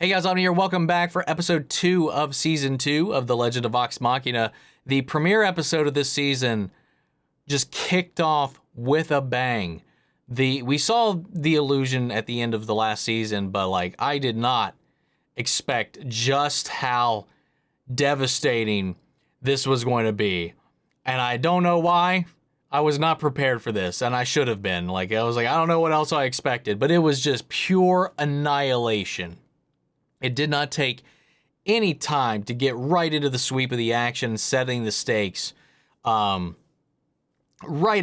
Hey guys, I'm here. Welcome back for episode 2 of season 2 of The Legend of VOX Machina. The premiere episode of this season just kicked off with a bang. We saw the illusion at the end of the last season, but I did not expect just how devastating this was going to be. And I don't know why. I was not prepared for this, and I should have been. I don't know what else I expected, but it was just pure annihilation. It did not take any time to get right into the sweep of the action, setting the stakes right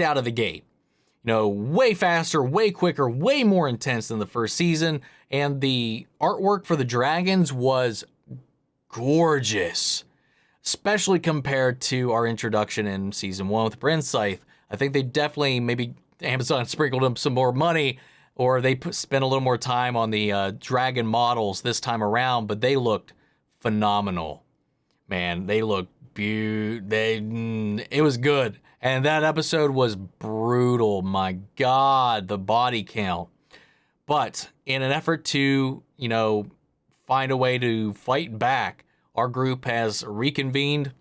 out of the gate. You know, way faster, way quicker, way more intense than the first season, and the artwork for the dragons was gorgeous, especially compared to our introduction in season 1 with Bryn Scythe. I think they definitely, maybe Amazon sprinkled them some more money, or they spent a little more time on the dragon models this time around, but they looked phenomenal. Man, they looked it was good. And that episode was brutal. My God, the body count. But in an effort to, find a way to fight back, our group has reconvened,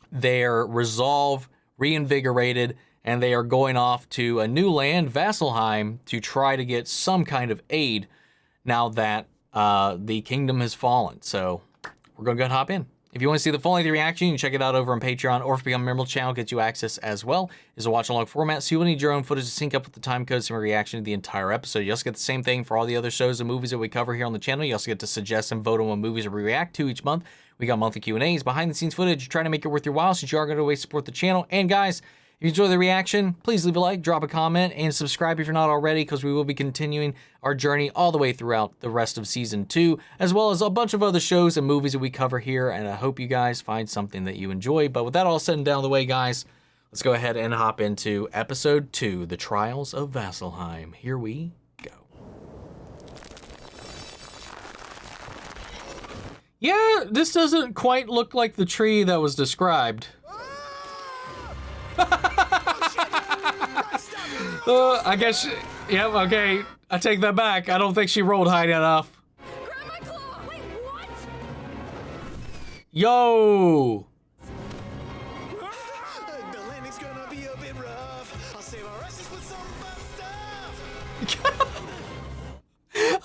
their resolve reinvigorated, and they are going off to a new land, Vasselheim, to try to get some kind of aid now that the kingdom has fallen. So we're going to go ahead and hop in. If you want to see the full-length reaction, you can check it out over on Patreon, or if you become a member of the channel, gets you access as well. It's a watch-along format, so you will need your own footage to sync up with the time codes and reaction to the entire episode. You also get the same thing for all the other shows and movies that we cover here on the channel. You also get to suggest and vote on what movies we react to each month. We got monthly Q&As, behind-the-scenes footage, trying to make it worth your while since you are going to always support the channel. And guys, if you enjoy the reaction, please leave a like, drop a comment, and subscribe if you're not already, because we will be continuing our journey all the way throughout the rest of Season 2, as well as a bunch of other shows and movies that we cover here, and I hope you guys find something that you enjoy. But with that all said and down the way, guys, let's go ahead and hop into Episode 2, The Trials of Vasselheim. Here we go. Yeah, this doesn't quite look like the tree that was described. I guess, yep, okay, I take that back. I don't think she rolled high enough. Grab my claw! Wait, what? Yo! The landing's gonna be a bit rough. I'll save our asses with some butt stuff.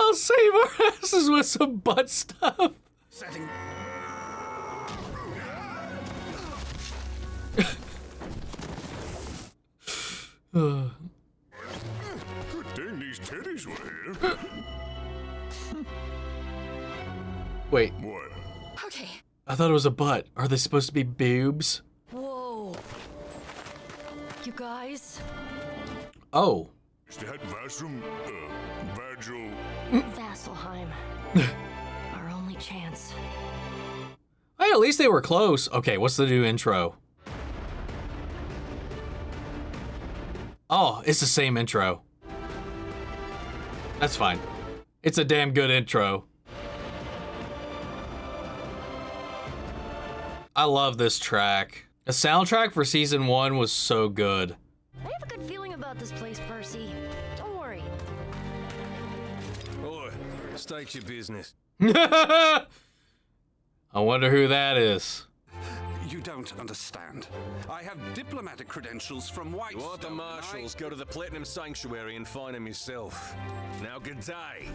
I'll save our asses with some butt stuff. Setting. Good thing these teddies were here. Wait, What? Okay. I thought it was a butt. Are they supposed to be boobs? Whoa. You guys? Oh. Is that Vasrum, Vagil? Vasselheim. Our only chance. Hey, at least they were close. Okay, what's the new intro? Oh, it's the same intro. That's fine. It's a damn good intro. I love this track. The soundtrack for season 1 was so good. I have a good feeling about this place, Percy. Don't worry. Oi, state your business. I wonder who that is. You don't understand. I have diplomatic credentials from Whitestone. You want the marshals, go to the Platinum Sanctuary and find them yourself. Now, good day.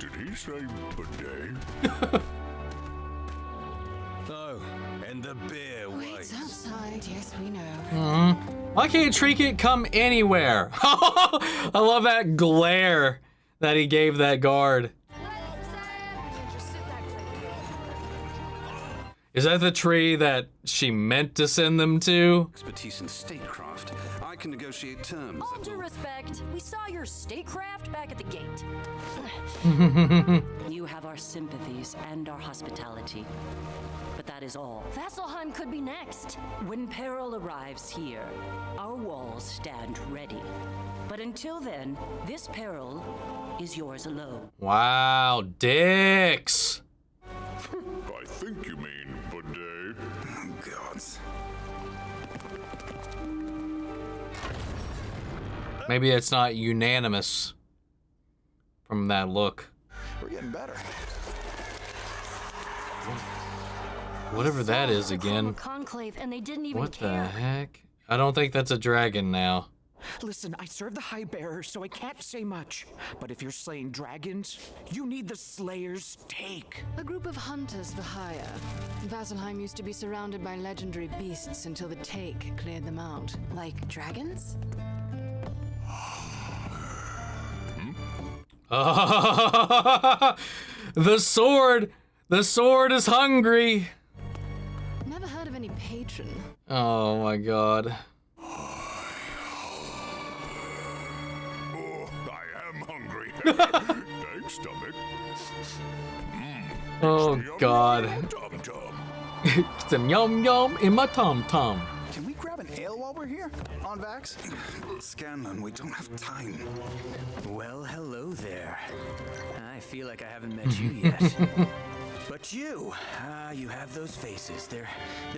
Did he say bidet? Oh, and the bear waits. outside, yes, we know. Why can't Trinket come anywhere? I love that glare that he gave that guard. Is that the tree that she meant to send them to? Expertise in statecraft. I can negotiate terms. All due respect, we saw your statecraft back at the gate. You have our sympathies and our hospitality. But that is all. Vasselheim could be next. When peril arrives here, our walls stand ready. But until then, this peril is yours alone. Wow, dicks. I think you mean bidet. Gods. Maybe it's not unanimous from that look. We're getting better. Whatever that is The again. Chroma Conclave, and they didn't even What the care. heck? I don't think that's a dragon now. Listen, I serve the High Bearer, so I can't say much. But if you're slaying dragons, you need the Slayer's take. A group of hunters for hire. Vasselheim used to be surrounded by legendary beasts until the Take cleared them out. Like dragons? The sword! The sword is hungry! Never heard of any patron. Oh my god. Oh, I am hungry. Thanks, stomach. Oh god. Tom Tom. Some yum yum in my tom tom. Can we grab an ale while we're here? On Vax? Scanlan, we don't have time. Well, hello there. I feel like I haven't met you yet. But you have those faces. They're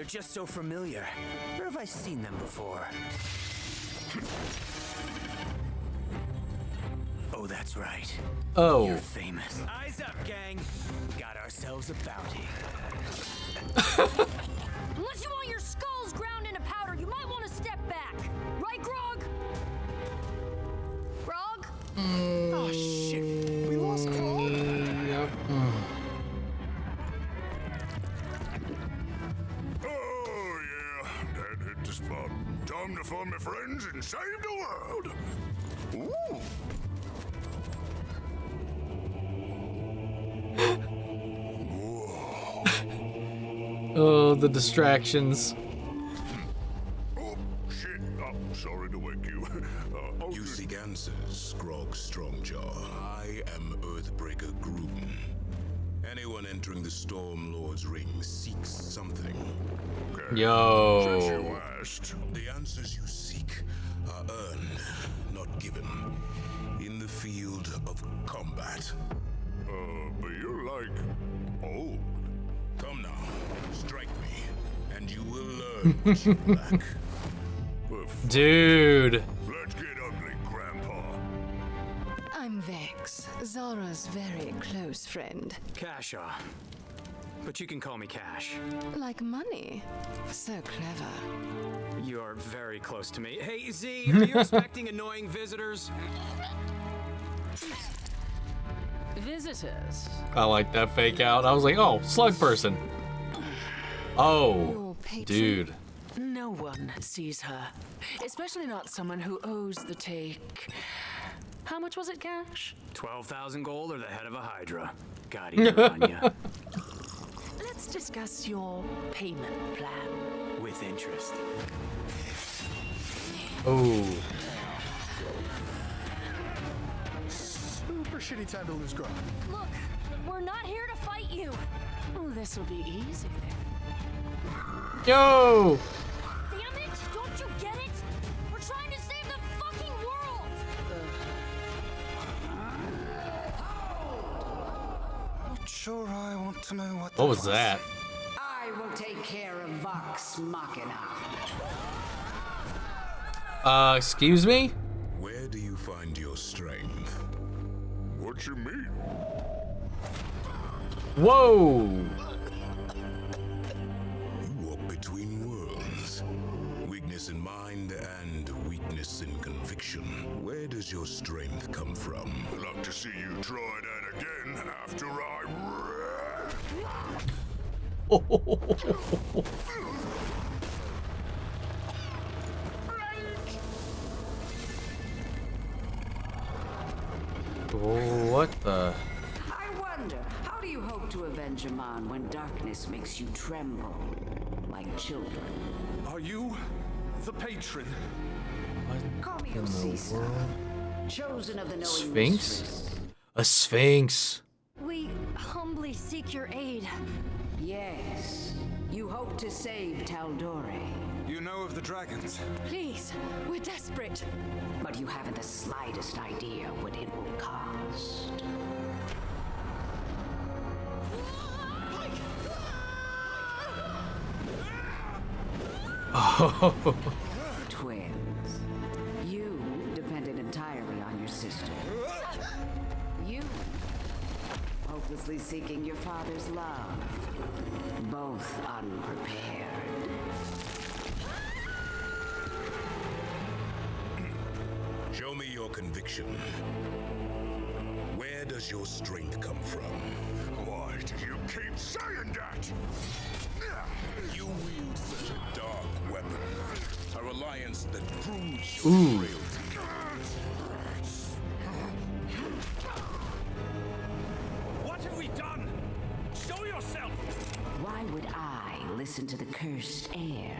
just so familiar. Where have I seen them before? Oh, that's right. Oh. You're famous. Eyes up, gang. Got ourselves a bounty. Unless you want your skulls ground into powder, you might want to step back. Right, Grog? Grog? Oh, shit. We lost Claude. Yep. Oh, yeah. That hit the spot. Time to find my friends and save the world. Ooh. Oh, the distractions. Oh, shit. Oh, sorry to wake you. You seek answers, Grog Strongjaw. I am Earthbreaker Groom. Anyone entering the Storm Lord's ring seeks something. Okay. Since Yo. you asked. The answers you seek are earned, not given, in the field of combat. But you're like old. Come now, strike me, and you will learn what you lack. Dude. Let's get ugly, Grandpa. I'm Vex, Zara's very close friend. Cashaw. But you can call me Cash. Like money. So clever. You're very close to me. Hey, Z, are you expecting annoying visitors? Visitors. I like that fake out. I was like, oh, slug person. Oh, Your patron. dude. No one sees her, especially not someone who owes the Take. How much was it, Cash? 12,000 gold or the head of a Hydra. Got either on ya. Let's discuss your payment plan. With interest. Oh. Super shitty time to lose Grog. Look, we're not here to fight you. Oh, this will be easy then. Yo. Damn it! Don't you get it? We're trying to save the fucking world! Not sure I want to know what What was that? I will take care of Vox Machina. Excuse me? Where do you find your strength? What you mean? Whoa. You walk between worlds. Weakness in mind and weakness in conviction. Where does your strength come from? I'd like to see you try that again after I... What the? I wonder, how do you hope to avenge a man when darkness makes you tremble like children? Are you the patron? Call me in the Osisa, world? chosen of the knowing Sphinx? mistress. A sphinx. We humbly seek your aid. Yes, you hope to save Taldore, You know of the dragons? Please, we're desperate. but you haven't the slightest idea what it will cost. Twins. You depended entirely on your sister. You obviously seeking your father's love. Both unprepared. Show me your conviction. Where does your strength come from? Why do you keep saying that? You wield such a dark weapon. A reliance that proves Ooh. your frailty. What have we done? Show yourself! Why would I listen to the cursed heir?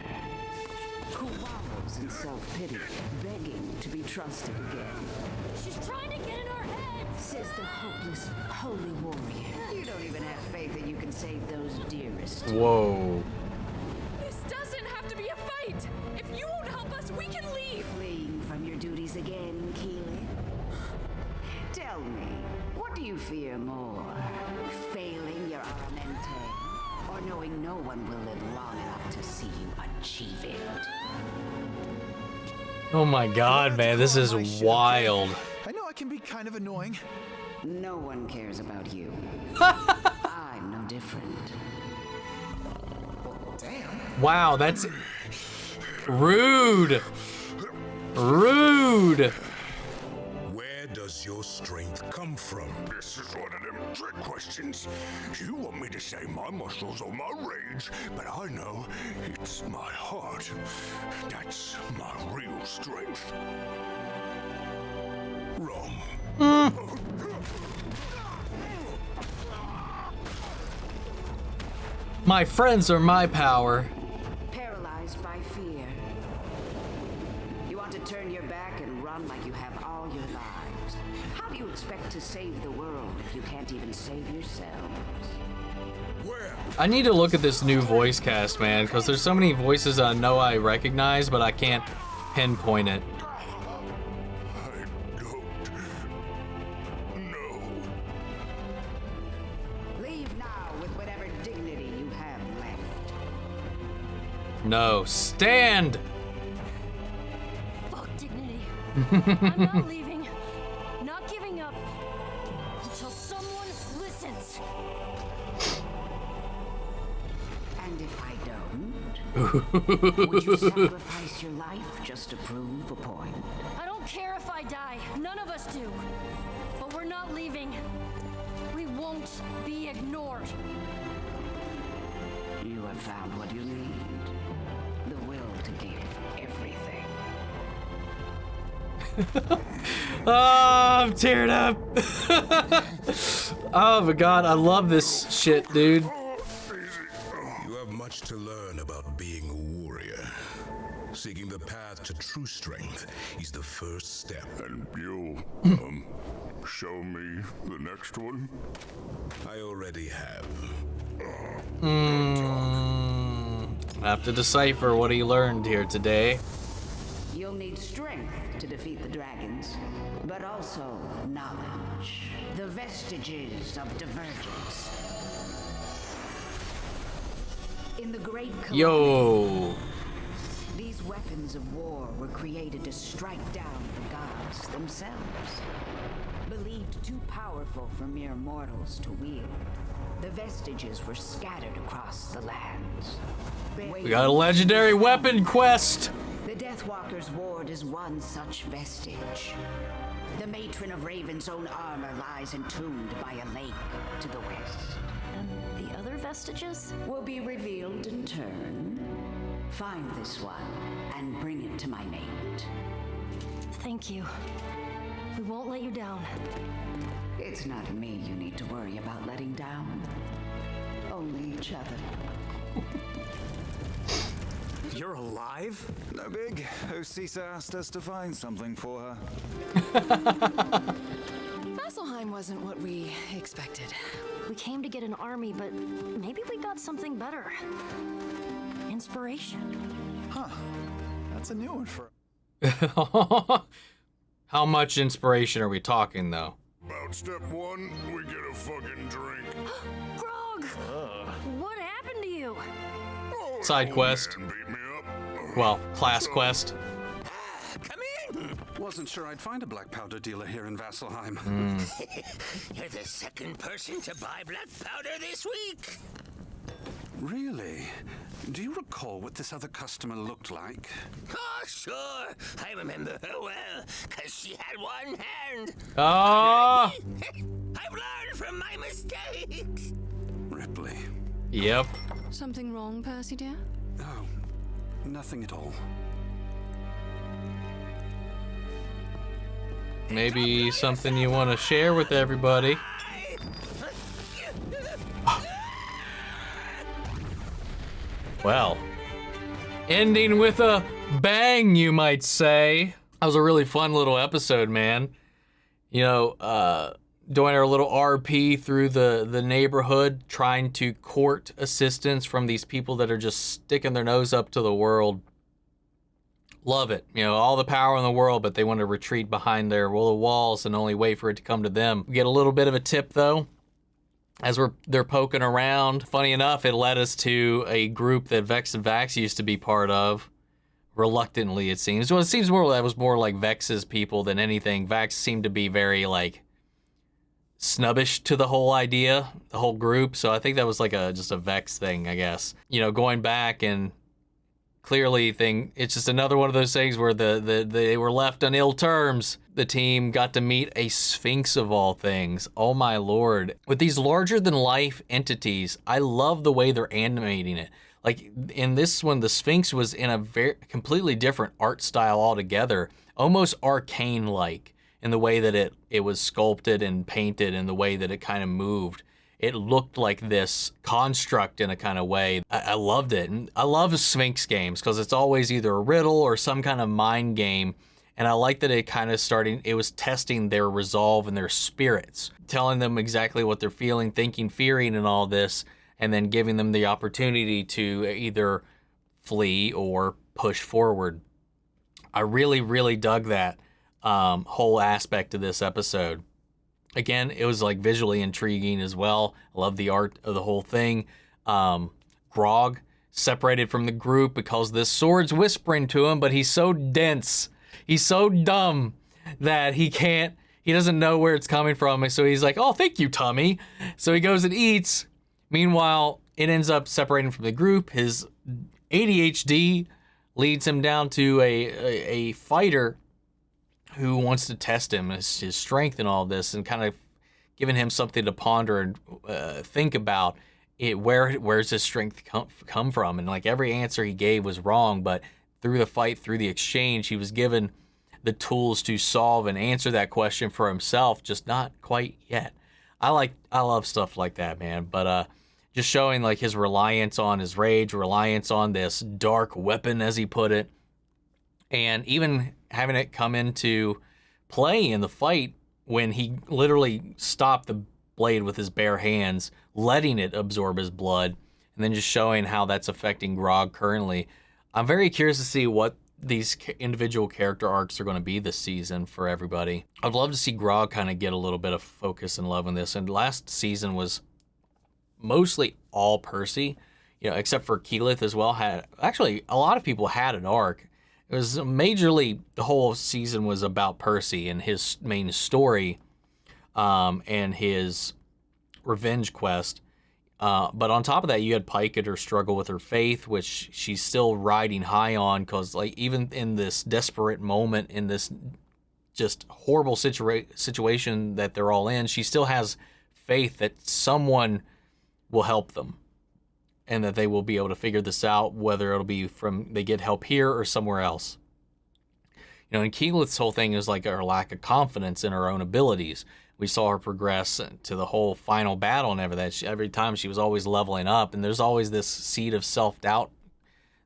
Who wallows in self-pity, begging to be trusted again. She's trying to get in our heads! Says the hopeless, holy warrior. You don't even have faith that you can save those dearest. Whoa. This doesn't have to be a fight! If you won't help us, we can leave! Fleeing from your duties again, Keely? Tell me, what do you fear more? Failing your armente? Or knowing no one will live long enough to see you achieve it? Oh my god, man, this is wild. I know I can be kind of annoying. No one cares about you. I'm no different. Damn. Wow, that's rude. Rude. Where does your strength come from? This is one of them trick questions. You want me to say my muscles or my rage, but I know it's my heart. That's my real strength. Wrong. My friends are my power. Paralyzed by fear. You want to turn your back and run like you have all your lives. How do you expect to save the world if you can't even save yourselves? Where? I need to look at this new voice cast, man, because there's so many voices I know I recognize, but I can't pinpoint it. Leave now with whatever dignity you have left. No, stand! Fuck dignity. I'm not leaving. Not giving up. Until someone listens. And if I don't, would you sacrifice your life just to prove a point? I don't care if I die. None of us do. But we're not leaving. We won't be ignored. You have found what you need. The will to give everything. Oh, I'm teared up. Oh my god, I love this shit, dude. You have much to learn about being a warrior. Seeking the path to true strength is the first step. And you'll, show me the next one? I already have. I have to decipher what he learned here today. You'll need strength to defeat the dragons, but also knowledge. The vestiges of divergence. In the great collapse, Yo. these weapons of war were created to strike down the gods themselves. Believed too powerful for mere mortals to wield, the vestiges were scattered across the lands. We got a legendary weapon quest. The Deathwalker's ward is one such vestige. The matron of Raven's own armor lies entombed by a lake to the west. And the other vestiges? Will be revealed in turn. Find this one and bring it to my mate. Thank you. We won't let you down. It's not me you need to worry about letting down. Only each other. You're alive? No big. Osisa asked us to find something for her. Vasselheim wasn't what we expected. We came to get an army, but maybe we got something better. Inspiration. Huh. That's a new one for... How much inspiration are we talking, though? About step one, we get a fucking drink. Grog! What happened to you? Side quest. Man beat me up. Well, class quest. Come in! Wasn't sure I'd find a black powder dealer here in Vasselheim. You're the second person to buy black powder this week. Really? Do you recall what this other customer looked like? Oh, sure. I remember her well, because she had one hand. Ah! I've learned from my mistakes. Ripley. Yep. Something wrong, Percy dear? Oh, nothing at all. Maybe something you want to share with everybody. Well, ending with a bang, you might say. That was a really fun little episode, man. You know, doing our little RP through the neighborhood, trying to court assistance from these people that are just sticking their nose up to the world. Love it. You know, all the power in the world, but they want to retreat behind their walls and only wait for it to come to them. We get a little bit of a tip, though, as they're poking around. Funny enough, it led us to a group that Vex and Vax used to be part of. Reluctantly, it seems. Well, it seems more that was more like Vex's people than anything. Vax seemed to be very, like, snubbish to the whole idea, the whole group. So I think that was like just a Vex thing, I guess. You know, going back and clearly it's just another one of those things where they were left on ill terms. The team got to meet a Sphinx of all things. Oh my lord. With these larger than life entities, I love the way they're animating it. Like in this one, the Sphinx was in a very completely different art style altogether, almost arcane-like in the way that it was sculpted and painted and the way that it kind of moved. It looked like this construct in a kind of way. I loved it. And I love Sphinx games because it's always either a riddle or some kind of mind game. And I like that it was testing their resolve and their spirits, telling them exactly what they're feeling, thinking, fearing, and all this, and then giving them the opportunity to either flee or push forward. I really, really dug that whole aspect of this episode. Again, it was like visually intriguing as well. I love the art of the whole thing. Grog separated from the group because this sword's whispering to him, but he's so dense. He's so dumb that he doesn't know where it's coming from. So he's like, oh, thank you, Tommy. So he goes and eats. Meanwhile, it ends up separating from the group. His ADHD leads him down to a fighter who wants to test him, his strength and all this, and kind of giving him something to ponder and think about. Where's his strength come from? And like every answer he gave was wrong, but through the fight, through the exchange, he was given the tools to solve and answer that question for himself, just not quite yet. I love stuff like that, man. But just showing like his reliance on his rage, reliance on this dark weapon, as he put it, and even having it come into play in the fight when he literally stopped the blade with his bare hands, letting it absorb his blood, and then just showing how that's affecting Grog currently. I'm very curious to see what these individual character arcs are going to be this season for everybody. I'd love to see Grog kind of get a little bit of focus and love in this. And last season was mostly all Percy, except for Keyleth as well. Actually, a lot of people had an arc. It was majorly, the whole season was about Percy and his main story and his revenge quest. But on top of that, you had Pike at her struggle with her faith, which she's still riding high on, because like even in this desperate moment, in this just horrible situation that they're all in, she still has faith that someone will help them and that they will be able to figure this out, whether it'll be from they get help here or somewhere else. And Keyleth's whole thing is like her lack of confidence in her own abilities. We saw her progress to the whole final battle and everything. Every time she was always leveling up, and there's always this seed of self-doubt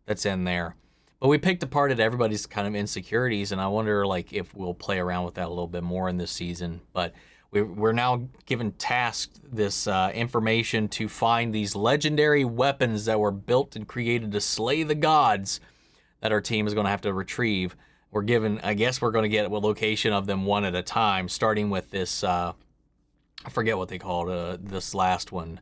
that's in there. But we picked apart at everybody's kind of insecurities, and I wonder like if we'll play around with that a little bit more in this season. But we're now given tasked this information to find these legendary weapons that were built and created to slay the gods that our team is going to have to retrieve. We're given, I guess we're going to get a location of them one at a time, starting with this, I forget what they called this last one.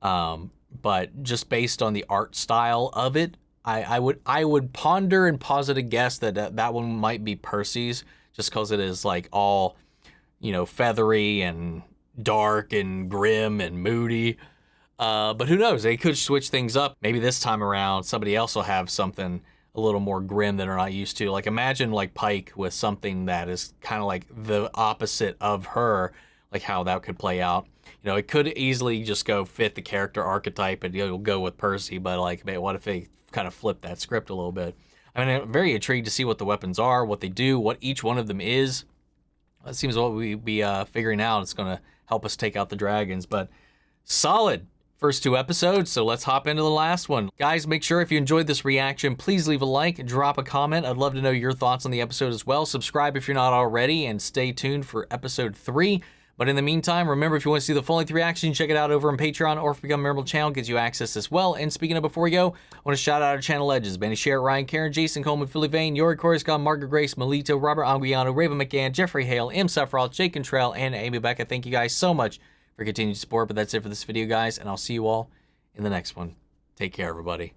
But just based on the art style of it, I would ponder and posit a guess that one might be Percy's, just because it is like all, you know, feathery and dark and grim and moody. But who knows? They could switch things up. Maybe this time around, somebody else will have something a little more grim than they're not used to. Like imagine like Pike with something that is kind of like the opposite of her, like how that could play out. You know, it could easily just go fit the character archetype and you'll go with Percy, but like, man, what if they kind of flip that script a little bit? I mean, I'm very intrigued to see what the weapons are, what they do, what each one of them is. That seems what we'll be figuring out. It's going to help us take out the dragons, but solid first 2 episodes, so let's hop into the last one. Guys, make sure if you enjoyed this reaction, please leave a like and drop a comment. I'd love to know your thoughts on the episode as well. Subscribe if you're not already, and stay tuned for episode 3. But in the meantime, remember, if you want to see the full-length reaction, check it out over on Patreon, or if you become a member of the channel, gives you access as well. And speaking of before we go, I want to shout out our channel legends: Benny Sherritt, Ryan Karen, Jason Coleman, Philly Vane, Yori Coruscant, Margaret Grace, Melito, Robert Anguiano, Raven McGann, Jeffrey Hale, M. Sephiroth, Jake Cantrell, and Amy Becca. Thank you guys so much for continued support. But that's it for this video, guys, and I'll see you all in the next one. Take care, everybody.